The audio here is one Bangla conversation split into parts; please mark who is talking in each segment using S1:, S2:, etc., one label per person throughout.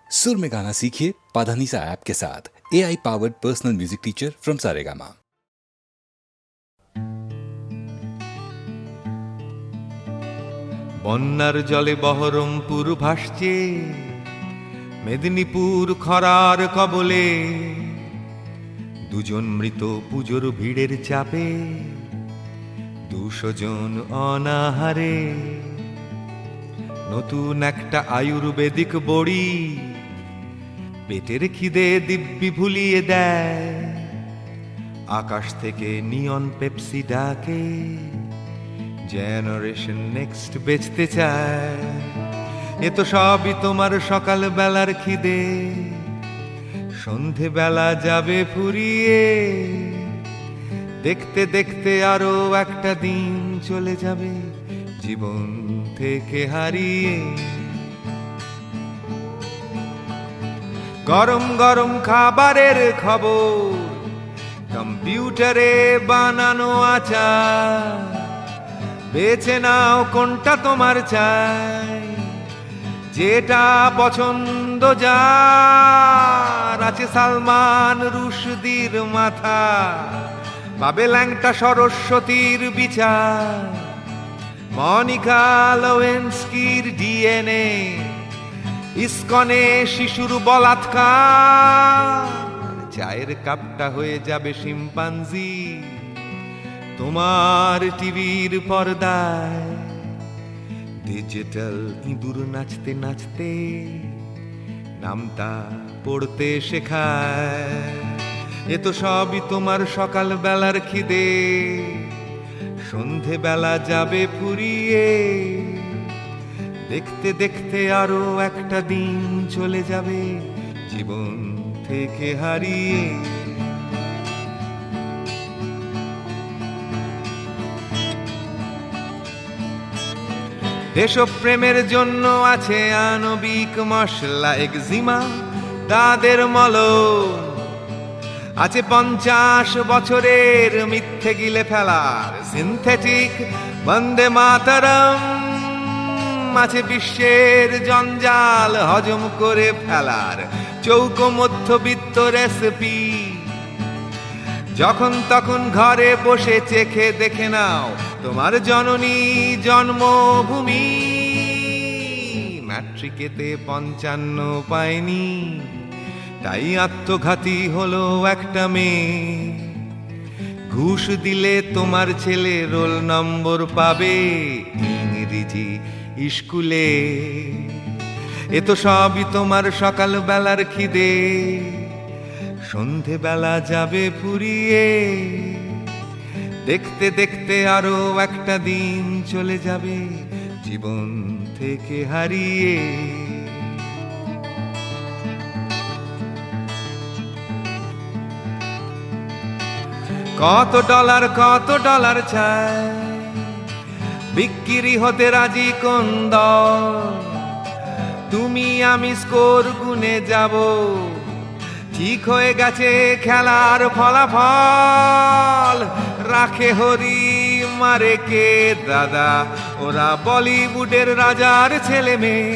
S1: सुर में गाना सीखिए पाधानीसा ऐप के साथ। AI powered personal music teacher from Saregama.
S2: বন্যার জলে বহরমপুর ভাসছে, মেদিনীপুর খরার কবলে, দুজন মৃত পুজোর ভিড়ের চাপে, 200 জন অনাহারে। নতুন একটা আয়ুর্বেদিক বড়ি পেটের খিদে দিব্যি ভুলিয়ে দেয়, আকাশ থেকে নিয়ন পেপসি ডাকে, জেনারেশন নেক্সট বেচতে চায়। এ তো সবই তোমার সকাল বেলার খিদে, সন্ধে বেলা যাবে ফুরিয়ে, দেখতে দেখতে আরো একটা দিন চলে যাবে জীবন থেকে হারিয়ে। গরম গরম খাবারের খবর, কম্পিউটারে বানানো আচার, বেছে নাও কোনটা তোমার চাই, যেটা পছন্দ যার। আছে সালমান রুশদির মাথা, পাবে ল্যাংটা সরস্বতীর বিচার, মনিকা লেউইনস্কির ডিএনএ, ইসকনে শিশুর বলাৎকার। চায়ের কাপটা হয়ে যাবে শিম্পাঞ্জি তোমার টিভির পর্দায়, ডিজিটাল ইঁদুর নাচতে নাচতে নামটা পড়তে শেখায়। এ তো সবই তোমার সকাল বেলার খিদে, সন্ধে বেলা যাবে ফুরিয়ে, দেখতে দেখতে আরো একটা দিন চলে যাবে জীবন থেকে হারিয়ে। দেশপ্রেমের জন্য আছে আণবিক মশলা একজিমা, তাদের মলম আছে 50 বছরের মিথ্যে গিলে ফেলার সিনথেটিক বন্দে মাতরম, আছে বিশ্বের জঞ্জাল হজম করে ফেলার চৌকো মধ্যবিত্ত রেসিপি। যখন তখন ঘরে বসে চেখে দেখে নাও তোমার জননী জন্মভূমি। ম্যাট্রিকেতে 55 পায়নি, তাই আত্মঘাতী হলো একটা মেয়ে। ঘুষ দিলে তোমার ছেলে রোল নম্বর পাবে ইংরেজি স্কুলে। এ তো সবই তোমার সকাল বেলার খিদে, সন্ধে বেলা যাবে ফুরিয়ে, দেখতে দেখতে আরো একটা দিন চলে যাবে জীবন থেকে হারিয়ে। কত ডলার চাই, বিক্রি হতে রাজি কোন দল? তুমি আমি স্কোর গুনে যাব, ঠিক হয়ে গেছে খেলার ফলাফল। রাখে হরি মারে কে দাদা, ওরা বলিউডের রাজার ছেলে মেয়ে,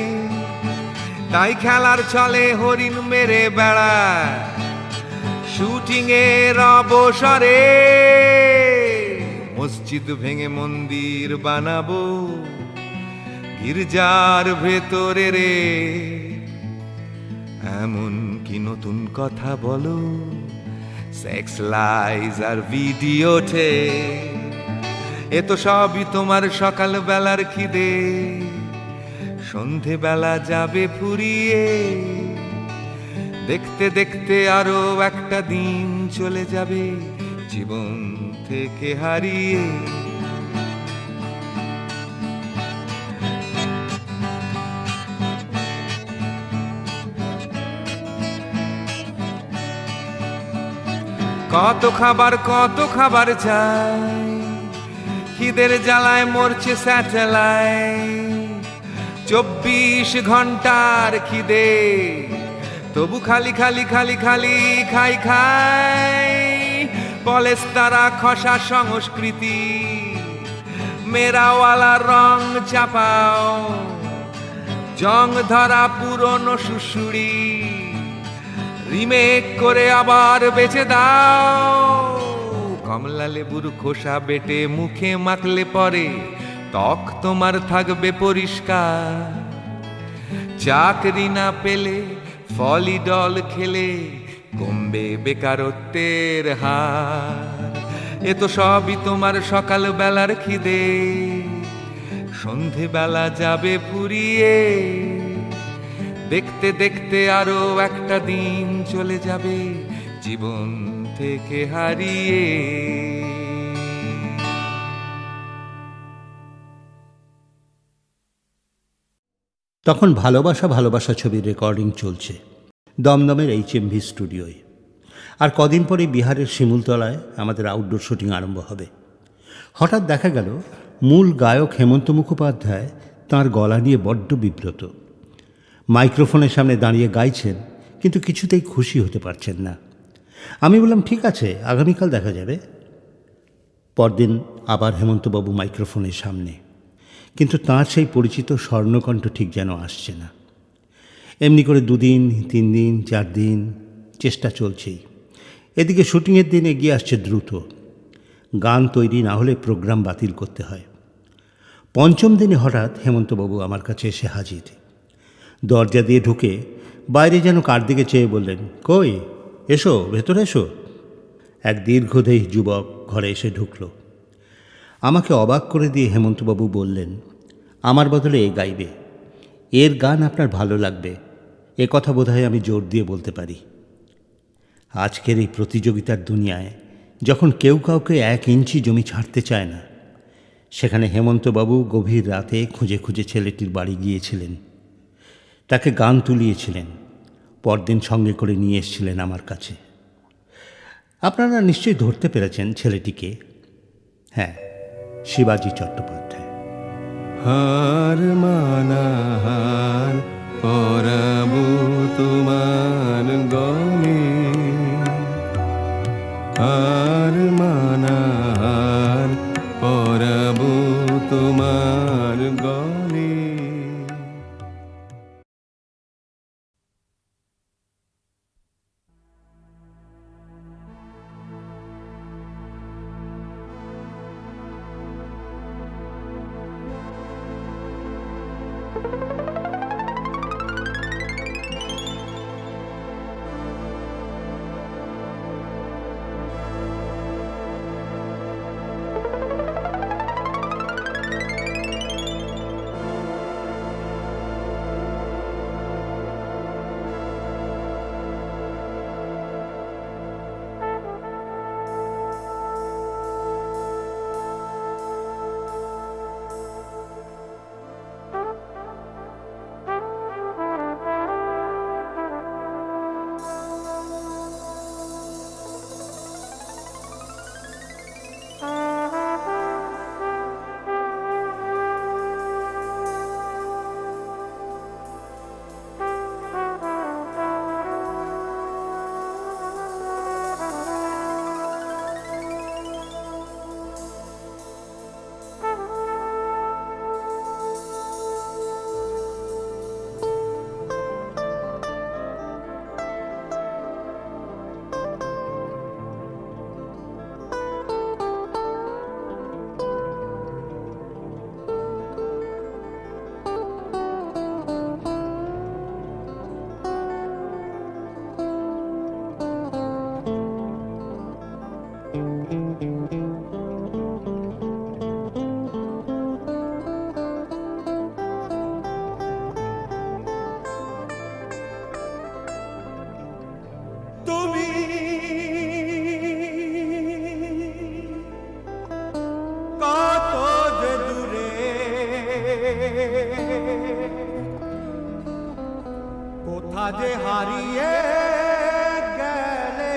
S2: তাই খেলার চলে হরিণ মেরে বেড়ায় শুটিং এর অবসরে। মসজিদ ভেঙে মন্দির বানাবো গির্জার ভেতরে রে, এমন কি নতুন কথা বলো, সেক্স লাইজ আর ভিডিওতে। এ তো সবই তোমার সকাল বেলার খিদে, সন্ধে বেলা যাবে ফুরিয়ে, দেখতে দেখতে আরো একটা দিন চলে যাবে জীবন থেকে হারিয়ে। কত খাবার চাই, খিদের জ্বালায় মরছে স্যাটেলাইট। 24 ঘন্টার খিদে, তবু খালি খাই। পলেস্তারা খসা সংস্কৃতি, মেরাওয়ালা রং চাপাও, জং ধরা পুরনো শুশুড়ি রিমেক করে আবার বেচে দাও। কমলা লেবুর খোসা বেটে মুখে মাখলে পরে ত্বক তোমার থাকবে পরিষ্কার। চাকরি না পেলে ফলিডল খেলে কমবে বেকারত্বের হার। এ তো সবই তোমার সকাল বেলার খিদে, সন্ধেবেলা যাবে ফুরিয়ে। দেখতে দেখতে আরো একটা দিন চলে যাবে জীবন থেকে হারিয়ে।
S3: তখন ভালোবাসা ভালোবাসা ছবির রেকর্ডিং চলছে দমদমের HMV স্টুডিওয়। আর কদিন পরে বিহারের শিমুলতলায় আমাদের আউটডোর শুটিং আরম্ভ হবে। হঠাৎ দেখা গেল মূল গায়ক হেমন্ত মুখোপাধ্যায় তাঁর গলা নিয়ে বড্ড বিব্রত। মাইক্রোফোনের সামনে দাঁড়িয়ে গাইছেন, কিন্তু কিছুতেই খুশি হতে পারছেন না। আমি বললাম, ঠিক আছে, আগামীকাল দেখা যাবে। পরদিন আবার হেমন্তবাবু মাইক্রোফোনের সামনে, কিন্তু তাঁর সেই পরিচিত স্বর্ণকণ্ঠ ঠিক যেন আসছে না। এমনি করে 2 দিন 3 দিন 4 দিন চেষ্টা চলছেই। এদিকে শুটিংয়ের দিন এগিয়ে আসছে দ্রুত। গান তৈরি না হলে প্রোগ্রাম বাতিল করতে হয়। 5ম দিনে হঠাৎ হেমন্তবাবু আমার কাছে এসে হাজির। দরজা দিয়ে ঢুকে বাইরে যেন কার দিকে চেয়ে বললেন, কই, এসো, ভেতরে এসো। এক দীর্ঘদেহী যুবক ঘরে এসে ঢুকল। আমাকে অবাক করে দিয়ে হেমন্তবাবু বললেন, আমার বদলে এ গাইবে, এর গান আপনার ভালো লাগবে, এ কথা বোধহয় আমি জোর দিয়ে বলতে পারি। আজকের এই প্রতিযোগিতার দুনিয়ায় যখন কেউ কাউকে 1 ইঞ্চি জমি ছাড়তে চায় না, সেখানে হেমন্তবাবু গভীর রাতে খুঁজে খুঁজে ছেলেটির বাড়ি গিয়েছিলেন, তাকে গান তুলিয়েছিলেন, পরদিন সঙ্গে করে নিয়ে এসেছিলেন আমার কাছে। আপনারা নিশ্চয়ই ধরতে পেরেছেন ছেলেটিকে। হ্যাঁ, শিবাজি চট্টোপাধ্যায়।
S4: হার মানাহার পরাবো তোমার গলে, হার মানাহার পরাবো তোমার গলে।
S5: কোথা যে হারিয়ে গেলে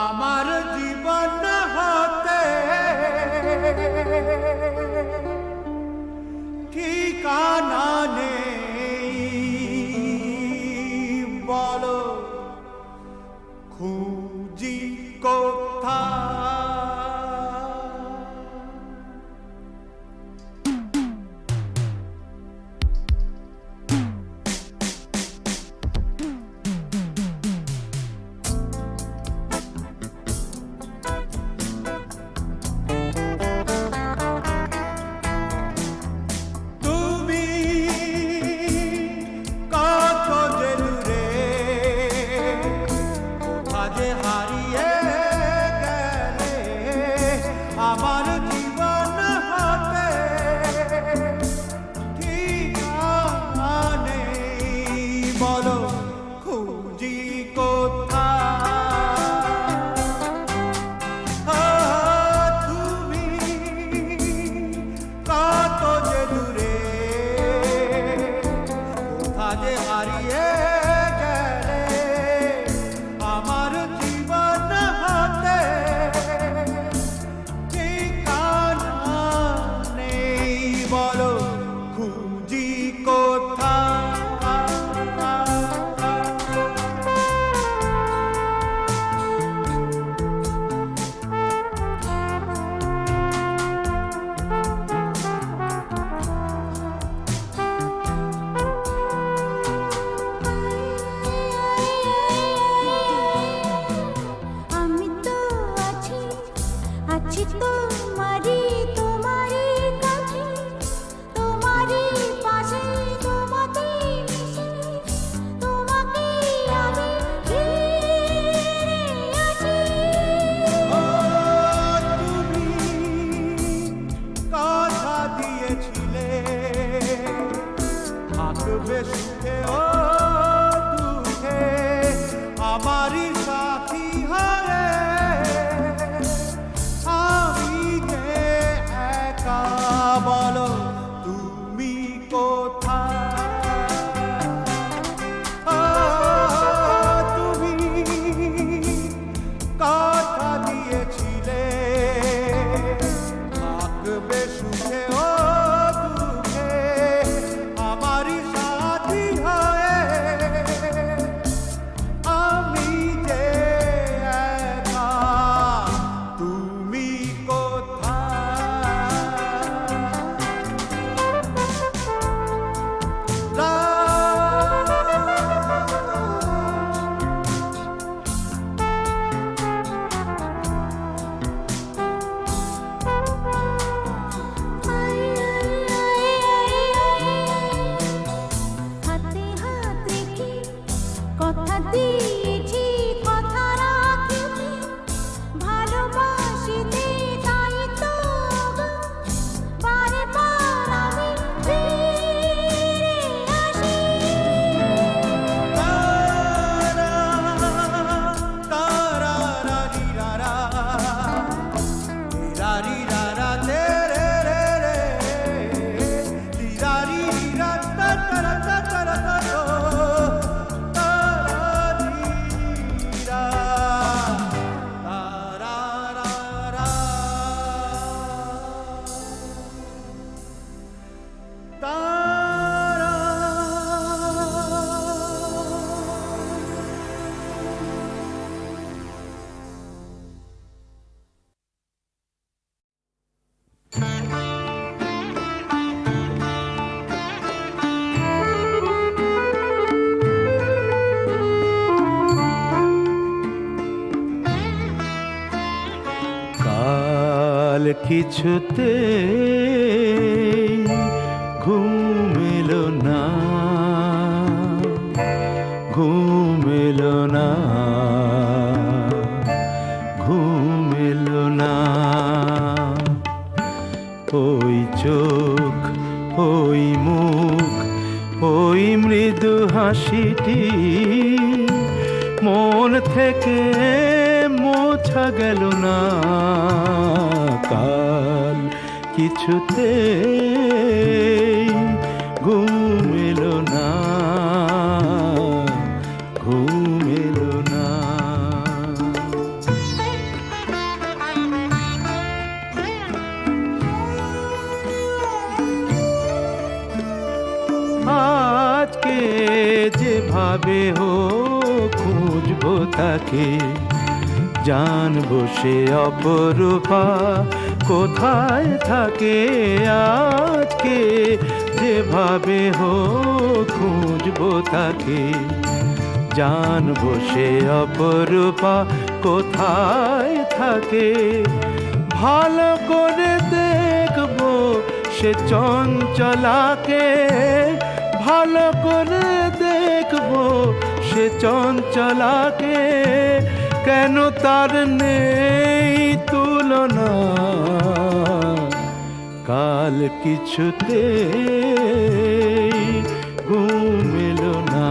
S5: আমার জীবন হতে ঠিকানা নেই, বলো খুঁজি কোথা।
S6: আমি তো আছি আছি তোমারই তোমারই কাছে, তোমারই পাশে, তোমাকে মিশে, তোমাকে আমি ঘিরে আছি।
S5: ও তুমি কথা দিয়েছিলে থাকবে সুখে ও দুঃখে আমারই সাথী হয়ে, আমি যে একা বলো তুমি কোথায়? ও তুমি কথা দিয়েছিলে থাকবে সুখে ও দুঃখে আমারই সাথী হয়ে, আমি যে একা তুমি
S6: হাতে হাত রেখে কথা দিয়েছি, কথা রাখিনি, ভালোবাসিতে তাই তো বারে বার আমি ফিরে আসি।
S2: কাল কিছুতে ঘুম এলো না, ঘুম এলো না, ঘুম এলো না। ওই চোখ, ওই মুখ, ওই মৃদু হাসিটি মন থেকে মোছা গেল না। কাল কিছুতে ঘুম এলো না, ঘুম এলো না। আজকে যেভাবে হোক খুঁজবো তাকে, জানবো সে অপরূপা কোথায় থাকে। আজকে যেভাবে হোক খুঁজবো তাকে, জানবো সে অপরূপা কোথায় থাকে। ভালো করে দেখবো সে চঞ্চলাকে, ভালো করে দেখবো সে চঞ্চলাকে। কেন তার নেই তুলনা, কাল কিছুতে ঘুম এলো না,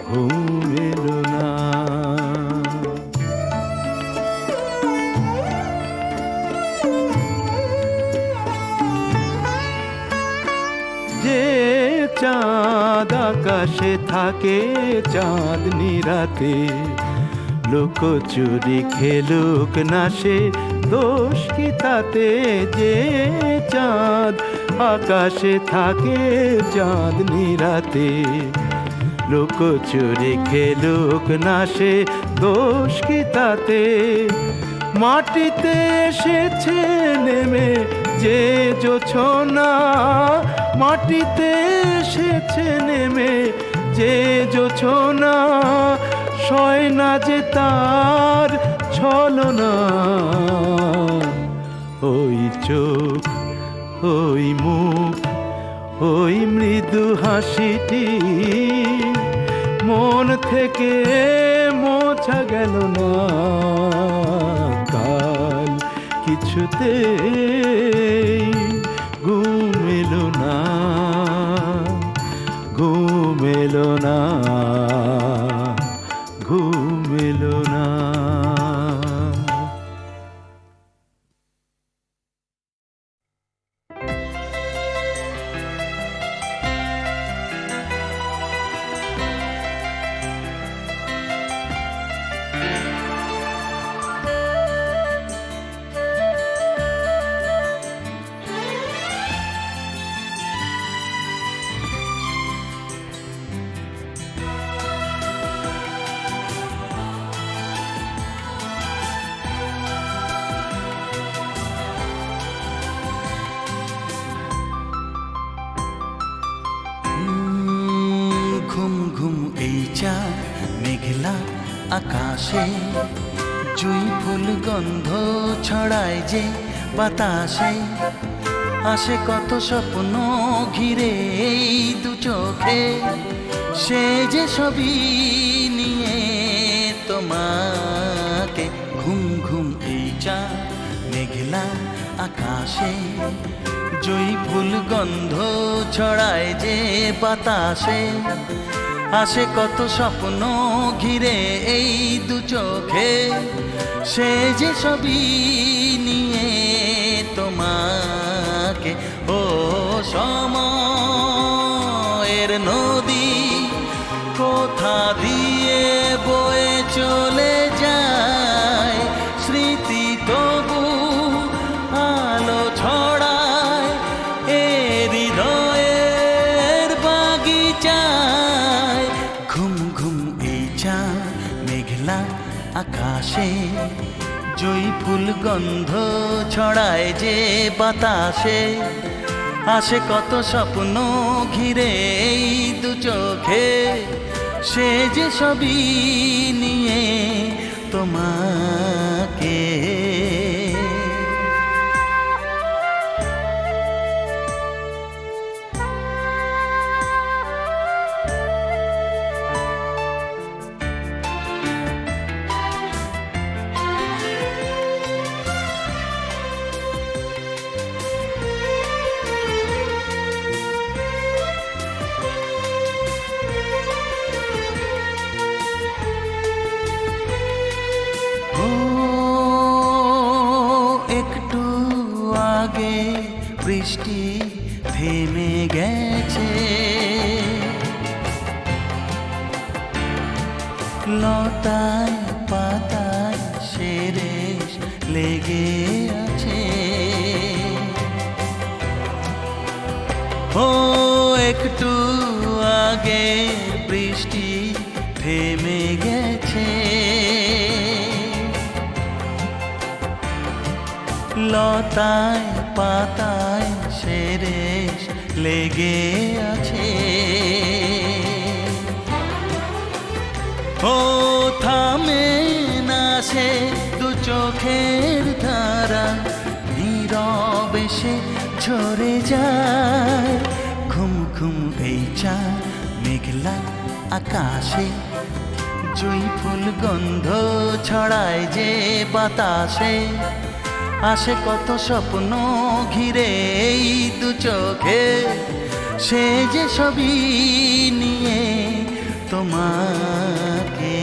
S2: ঘুম এলো না। যে চাঁদ আকাশে থাকে চাঁদনি রাতে, লুকোচুরি খেলুক না সে দোষ কি তাতে। যে চাঁদ
S7: আকাশে থাকে চাঁদনি রাতে, লোক চুরি খেলুক না সে দোষ কি তাতে। মাটিতে এসেছে নেমে যে জোছনা, মাটিতে এসেছে নেমে যে জোছনা, সয় না যে তার ছলনা। ওই চোখ, ওই মুখ, ওই মৃদু হাসিটি মন থেকে মোছা গেল না। কাল কিছুতেই ঘুম এলো না, ঘুম এলো না, ঘুম এলো না।
S8: ঘুম ঘুম এই চাঁদ মেঘলা আকাশে, জুঁই ফুল গন্ধ ছড়ায় যে বাতাসে, আসে কত স্বপ্ন ঘিরে এই দু চোখে, সে যে ছবি নিয়ে তোমাকে। ঘুম ঘুম এই চাঁদ মেঘলা আকাশে, জুঁই ফুল গন্ধ ছড়ায় যে বাতাসে, আসে কত স্বপ্ন ঘিরে এই দু চোখে, সে যে ছবি নিয়ে তোমাকে। ও সময়ের নদী কোথা দিয়ে বয়ে চলে যায়, স্মৃতি তবু আলো ছড়ায় এ হৃদয়ের বাগিচায়। ঘুম ঘুম এই চাঁদ মেঘলা আকাশে, জুঁই ফুল গন্ধ ছড়ায় যে বাতাসে, আসে কত স্বপ্ন ঘিরে এই দু চোখে, সে যে ছবি নিয়ে তোমাকে। একটু আগে বৃষ্টি থেমে গেছে, লতায় পাতায় শেরেশ লেগে আছে। ও একটু আগে বৃষ্টি থেমে গেছে, লতায় পাতায় শেরেশ লেগে আছে। ও থামে না সে দু চোখের ধারা, নীরবে সে ঝরে যায়। ঘুম ঘুম এই চাঁদ মেঘলা আকাশে, জুঁই ফুল গন্ধ ছড়ায় যে বাতাসে, আসে কত স্বপ্ন ঘিরে এই দু চোখে, সে যে ছবি নিয়ে তোমাকে।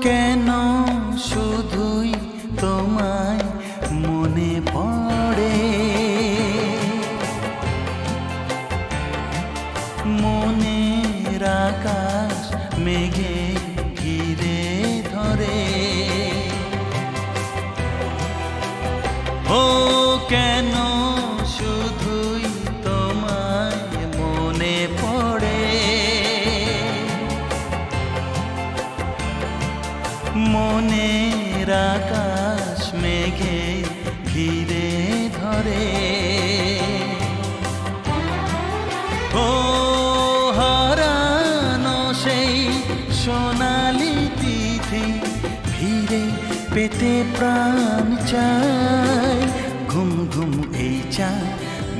S8: কেন শুধুই তোমায় মনে পড়ে, মনের আকাশ মেঘে ঘিরে ধরে। ও কেন শুধুই তোমায় মনে পড়ে, মনের আকাশ মেঘে ঘিরে ধরে। ও হারানো সেই সোনালি তিথি ফিরে পেতে প্রাণ চায়। ঘুম ঘুম এই চা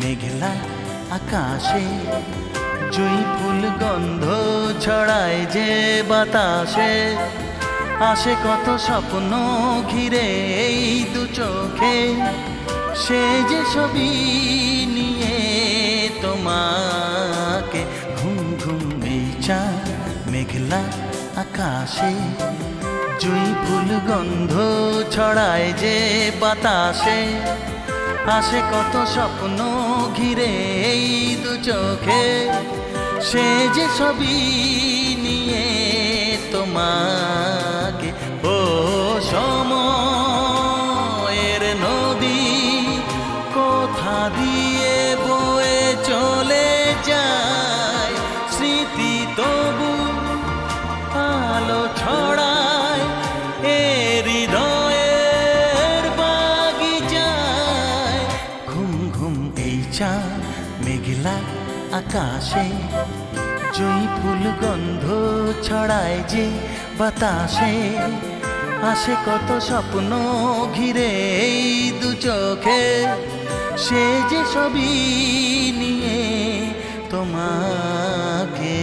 S8: মেঘলা আকাশে, জুঁই ফুল গন্ধ ছড়ায় যে বাতাসে। আসে কত স্বপ্ন ঘিরে এই দু চোখে, সে যে ছবি নিয়ে তোমাকে। ঘুম ঘুম এই চা মেঘলা আকাশে, জুঁই ফুল গন্ধ ছড়ায় যে বাতাসে। আসে কত স্বপ্ন ঘিরে এই দু চোখে, সে যে ছবি নিয়ে তোমাকে। ও সময়ের নদী কোথা দিয়ে বয়ে চলে যায়, স্মৃতি তবু আলো ছড়ায় এ হৃদয়ের বাগিচায়। ঘুম ঘুম এই চা মেঘলা আকাশে, জুঁই ফুল গন্ধ ছড়ায় যে বাতাসে। আসে কত স্বপ্ন ঘিরে এই দু চোখে, সে যে ছবি নিয়ে তোমাকে।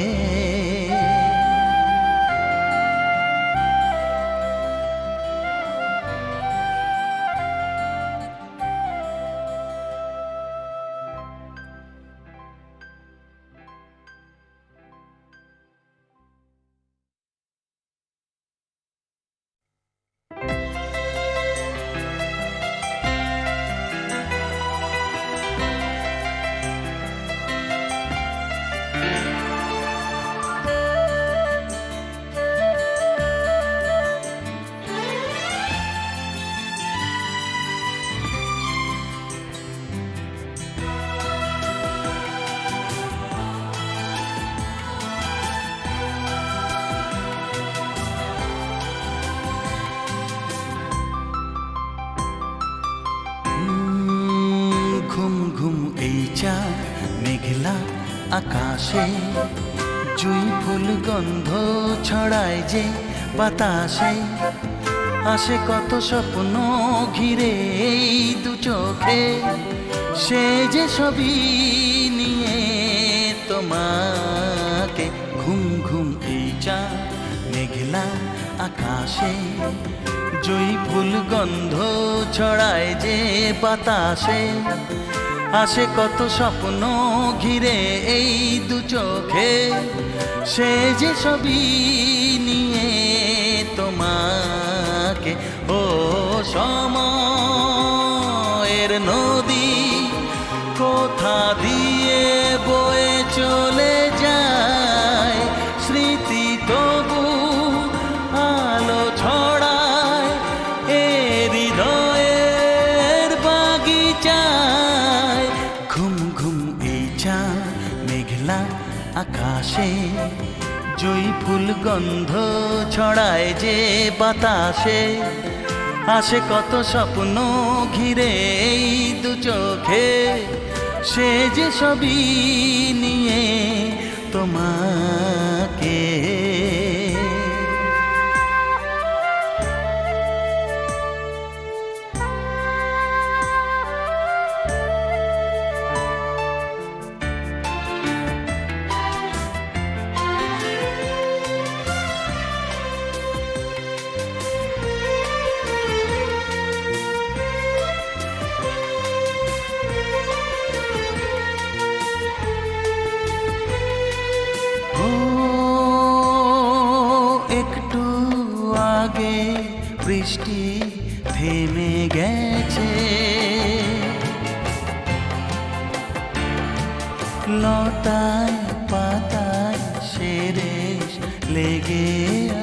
S8: ঘুম ঘুম এই চা মেঘলা আকাশে, জুঁই ফুল গন্ধ ছড়ায় যে বাতাসে। আসে কত স্বপ্ন ঘিরে এই দু চোখে, সে যে ছবি নিয়ে তোমাকে। ঘুম ঘুম এই চা মেঘলা আকাশে, জুঁই ফুল গন্ধ ছড়ায় যে বাতাসে। আসে কত স্বপ্ন ঘিরে এই দু চোখে, সে যে ছবি নিয়ে তোমাকে। ও সময়ের নদী কোথা দিয়ে বয়ে চলে যায়, স্মৃতি তবু আলো ছড়ায় এ হৃদয়ের বাগিচায়। ঘুম ঘুম এই চা মেঘলা আকাশে, জুঁই ফুল গন্ধ ছড়ায় যে বাতাসে। আসে কত স্বপ্ন ঘিরে এই দু চোখে, সে যে ছবি নিয়ে তোমাকে। বৃষ্টি থেমে গেছে, লতায় পাতায় শেরেশ লেগে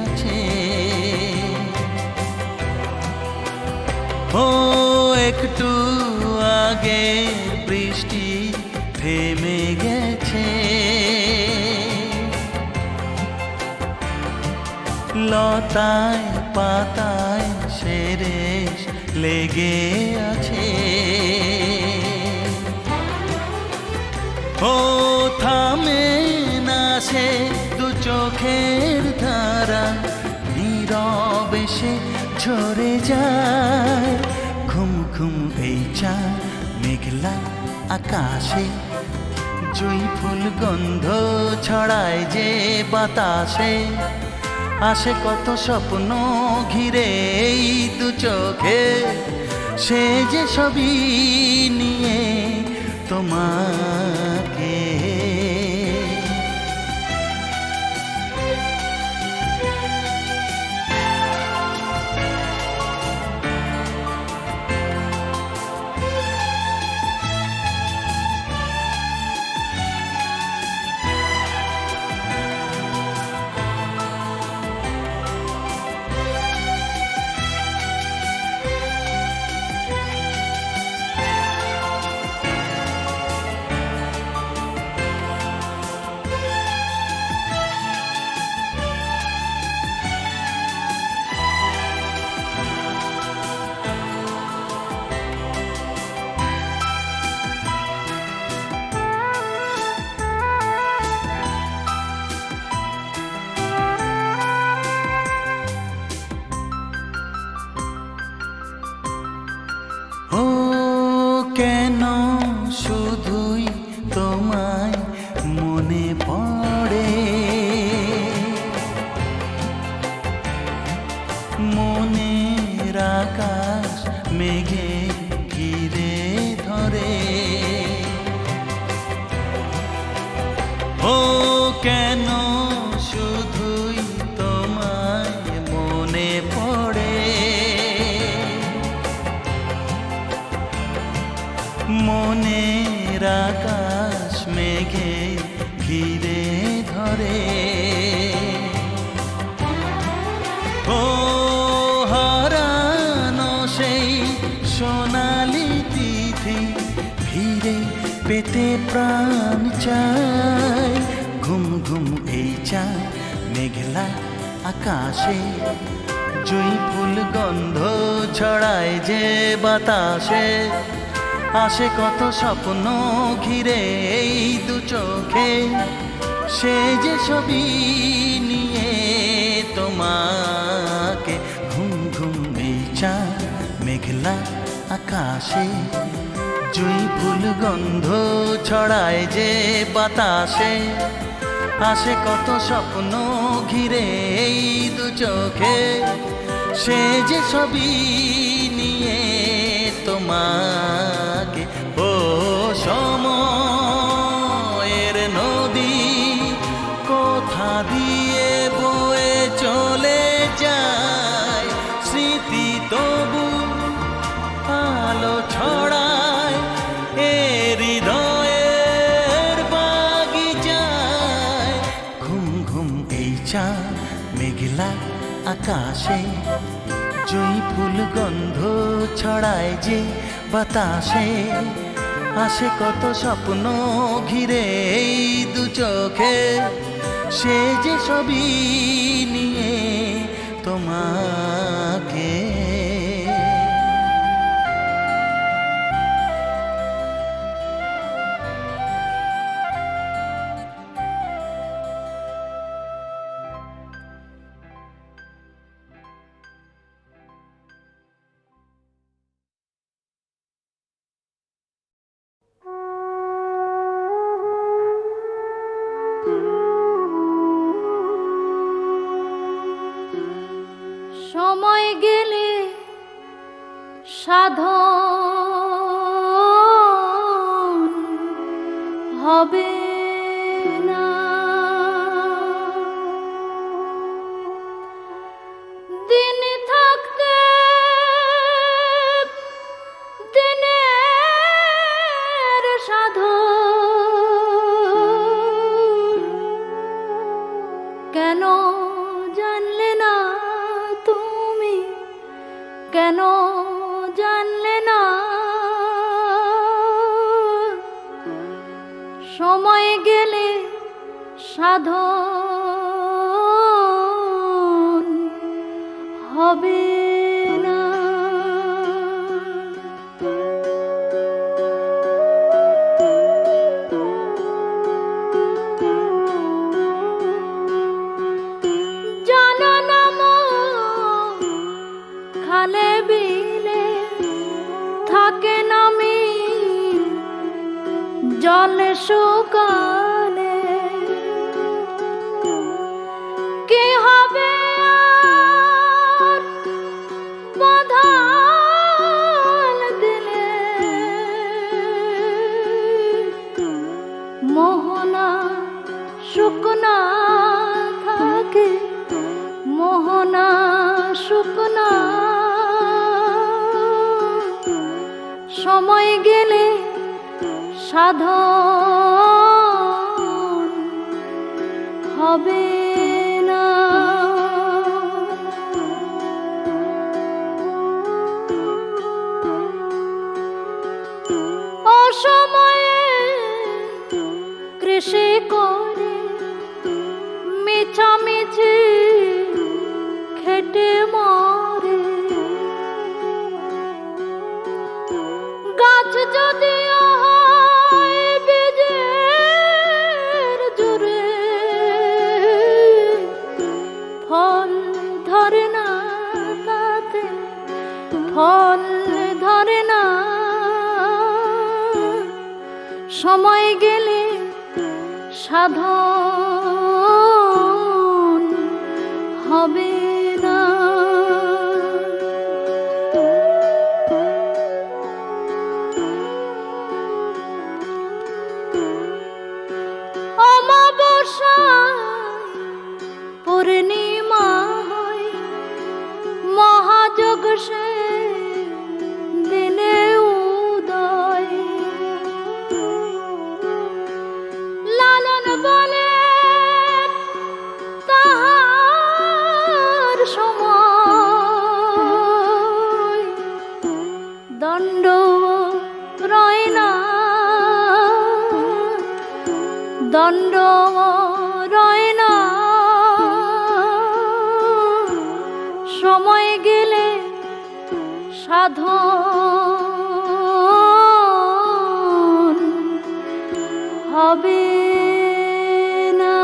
S8: আছে। ও একটু আগে বৃষ্টি থেমে গেছে, লতায় পাতায় শেরেশ লেগে আছে। ও থামে না সে দু চোখের ধারা, নীরবে সে ঝরে যায়। ঘুম ঘুম এই চাঁদ মেঘলা আকাশে, জুঁই ফুল গন্ধ ছড়ায় যে বাতাসে। আসে কত স্বপ্ন ঘিরে এই দু চোখে, সে যে ছবি নিয়ে তোমাকে। ও কেন শুধুই তোমায় মনে পড়ে, মনের আকাশ মেঘে ঘিরে ধরে। ও কেন শুধুই তোমায় মনে পড়ে, মনের আকাশ মেঘে ঘিরে ধরে। ও হারানো সেই সোনালি তিথি ফিরে পেতে প্রাণ চায়। ঘুম ঘুম এই চাঁদ মেঘলা আকাশে, জুঁই ফুল গন্ধ ছড়ায় যে বাতাসে। আসে কত স্বপ্ন ঘিরে এই দু চোখে, সে যে ছবি নিয়ে তোমাকে। ঘুম ঘুম এই চাঁদ মেঘলা আকাশে, জুঁই ফুল গন্ধ ছড়ায় যে বাতাসে। আসে কত স্বপ্ন ঘিরে এই দু চোখে, সে যে ছবি নিয়ে তোমাকে। ও সময়ের নদী কোথা দিয়ে বয়ে চলে যায়, স্মৃতি তবু আলো ছড়ায় এ হৃদয়ের বাগিচায়। ঘুম ঘুম এই চাঁদ মেঘলা আকাশে, জুঁই ফুল গন্ধ ছড়ায় যে বাতাসে। আসে কত স্বপ্ন ঘিরে এই দু চোখে, সে যে ছবি নিয়ে তোমাকে।
S6: সময় গেলে সাধন হবে না, দিন থাকতে জানলে না তুমি, কেন জানলে না? সময় গেলে সাধন হবে না। জানো না মন খালে বিলে থাকে নামি জলে শুকালে, কি হবে আর বাঁধাল দিলে? মোহনা শুকনা থাকে, মোহনা শুকনা, সময় গেলে সাধন হবে না। অসময়ে কৃষি করে মিছামিছি খেটে মরে, গাছ যদি হয় বীজের জুড়ে, ফল ধরে না তাতে, ফল ধরে না। সময় গেলে সাধন হবে না। অমাবস্যায় পূর্ণিমা হয়, মহাযোগ সে দিনে উদয়। লালন বলে তাহার সময়, দণ্ড রয় না, দণ্ড রয় না। সময় গেলে সাধন হবে না।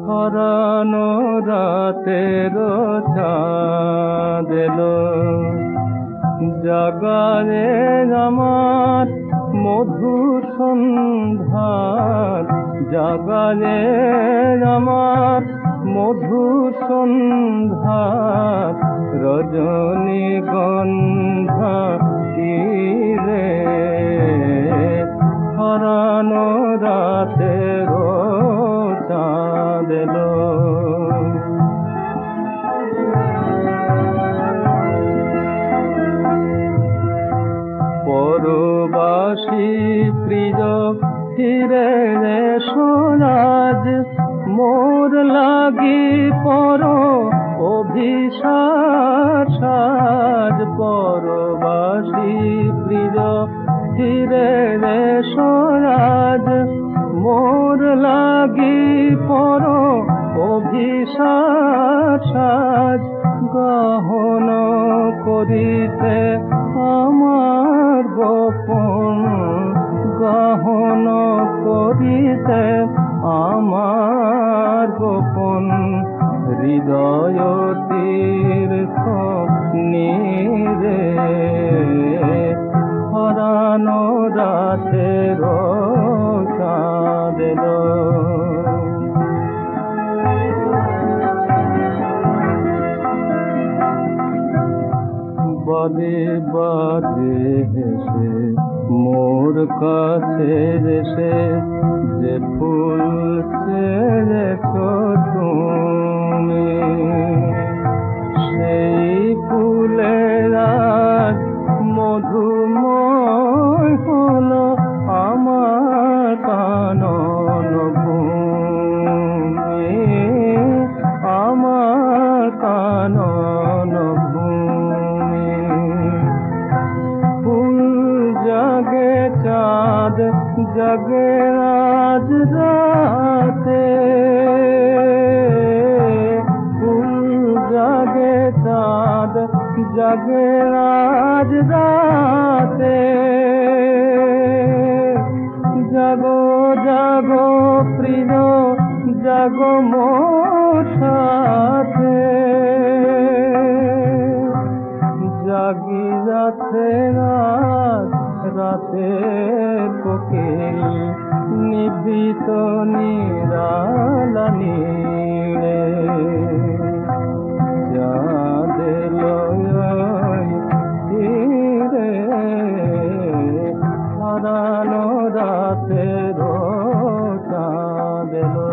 S4: হরানো রাতের চাঁদ এলো, জাগারে আমার মধুর সন্ধ্যার, জাগারে আমার মধুর সন্ধ্যার, রজনীগন্ধা কি রে হরানো রাতের চাঁদ এলো। পরবাসী প্রিয় ফিরে সোনাজ, মোর লাগি পর অভিশাপ সাজ। পরবাসী প্রিয় ফিরে সোনাজ, মোর লাগি পর অভিশাপ সাজ। গহন করিতে আমার গোপন, গহন করিতে আমার গোপন, হৃদয় তীর্থ নীরে হরানো রাতের চাঁদ এলো। বলে বাজে হেসে মোর কাছে এসে যে ফুল চেয়েছ তুমি, সেই ফুলের আজ মধুময় হলো আমার কানন ভূমি, আমার কানন ভূমি। ফুল জাগে চাঁদ জাগে আজ রাতে, ফুল জাগে চাঁদ জাগে আজ রাতে। জাগো জাগো প্রিয় জাগো মোর সাথে, জাগি যাচ্ছে রাত রাতের কোকিল নিভৃত নিরালা নীড়ে। চাঁদে লয় তীরে হারানো রাতের চাঁদ এলো।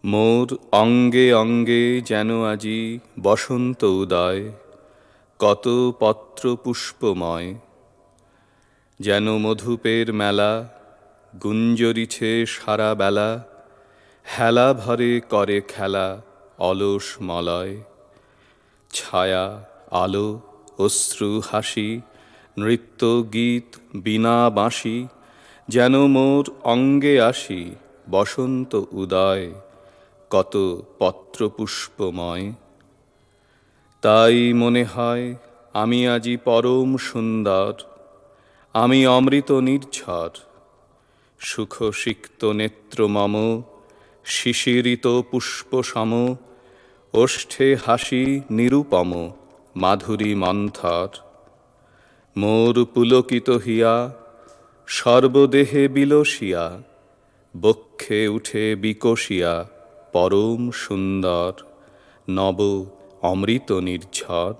S9: মোর অঙ্গে অঙ্গে যেন আজি বসন্ত উদয়, কত পত্র পুষ্পময়, যেন মধুপের মেলা গুঞ্জরিছে সারা বেলা, হেলা ভরে করে খেলা অলস মলয়। ছায়া আলো অশ্রু হাসি নৃত্য গীত বীণা বাঁশি, যেন মোর অঙ্গে আসি বসন্ত উদয়, কত পত্র পুষ্পময়। তাই মনে হয় আমি আজি পরম সুন্দর, আমি অমৃত নির্ঝর। সুখ সিক্ত নেত্র মম শিশিরিত পুষ্প সম, ওষ্ঠে হাসি নিরুপম মাধুরী মন্থর। মোর পুলকিত হিয়া সর্বদেহে বিলসিয়া, বক্ষে উঠে বিকশিয়া পরম সুন্দর নব অমৃত নির্ঝর।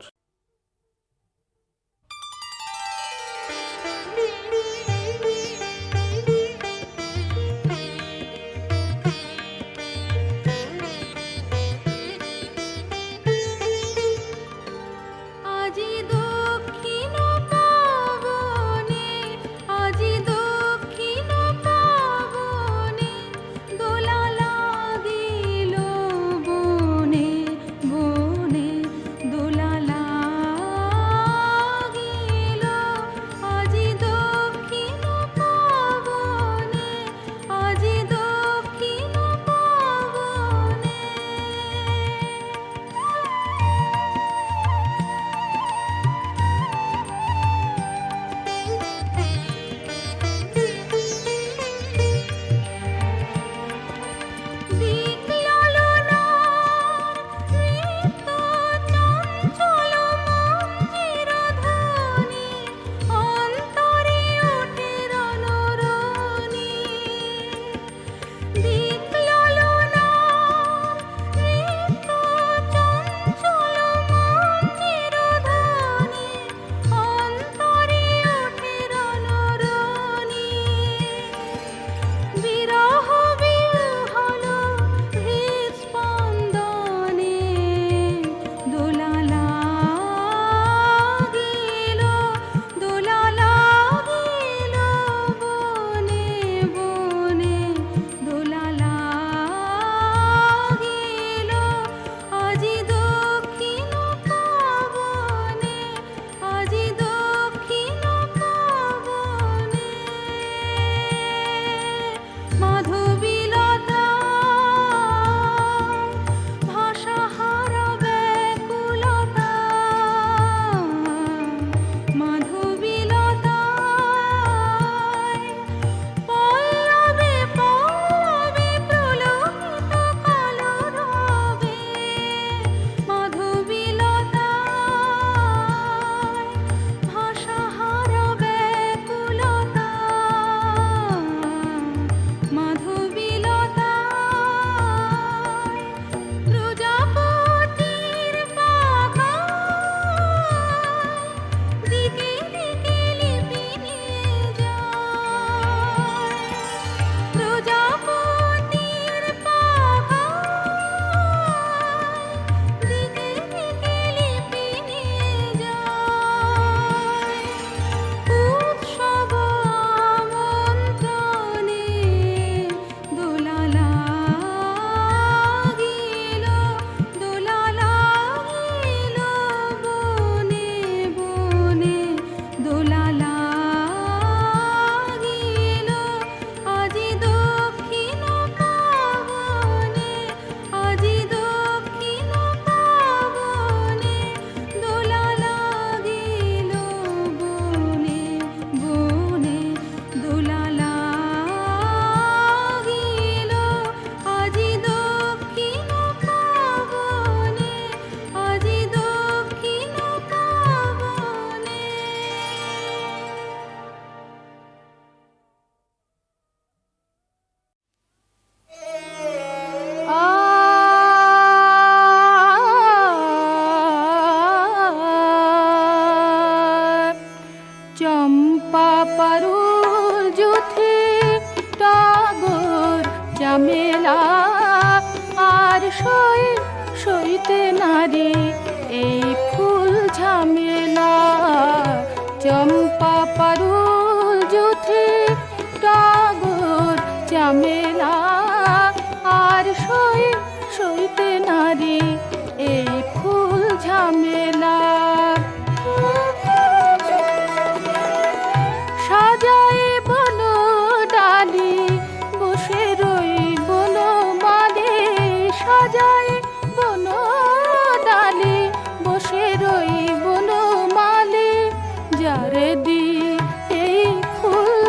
S6: আজি দক্ষিণ পাবনে, আজি দক্ষিণ পাবনে, দোলা লাগিল বনে বনে, দোলা চম্পা পারুল যুথি টগর জামেলা আর সইতে নারী এই ফুল ঝামেলা চম্পা পারুল যুথি টগর জামেলা আর সইতে নারী এই ফুল ঝামেলা সাজায় বন ডালি বসে রই বন মানে সাজায় বন ডালি বসে রই বন মালে যারে দি এই ফুল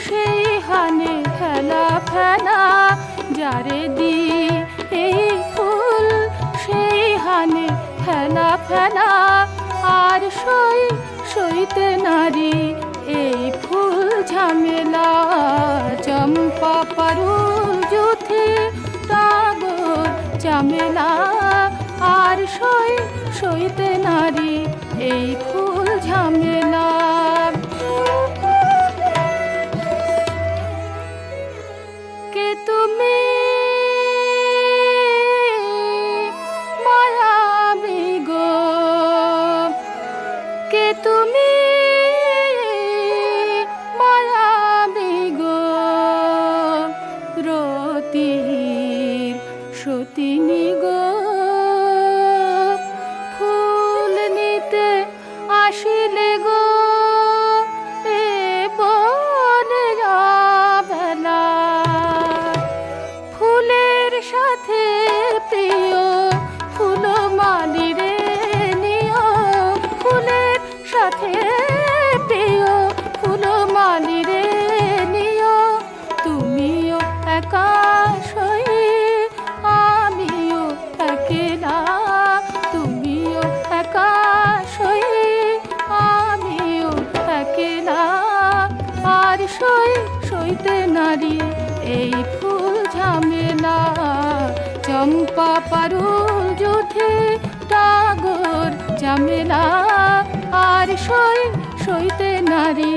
S6: সেই হানে ফেলা ফেলা যারে দি এই ফুল সেই হানে ফেলা ফেলা আর সইতে নারী এই ফুল ঝামেলা চম্পা পারুল যুথি টগর ঝামেলা আর সইতে নারী এই ফুল ঝামেলা কে তুমি মায়াবী গো কে তুমি মায়াবী গো রতির সতিনী গো ফুল নিতে আসিলে গো এ বনে বেলা ফুলের সাথে প্রিয় ফুলমালি রে নিও ফুলের সাথে প্রিয় ফুলমালি রে নিও তুমিও একা সই আমিও একেলা তুমিও একা সই আমিও একেলা আর সইতে নারী এই ফুল ঝামেলা চম্পা পারুল যুথি টগর ঝামেলা আর সইতে নারী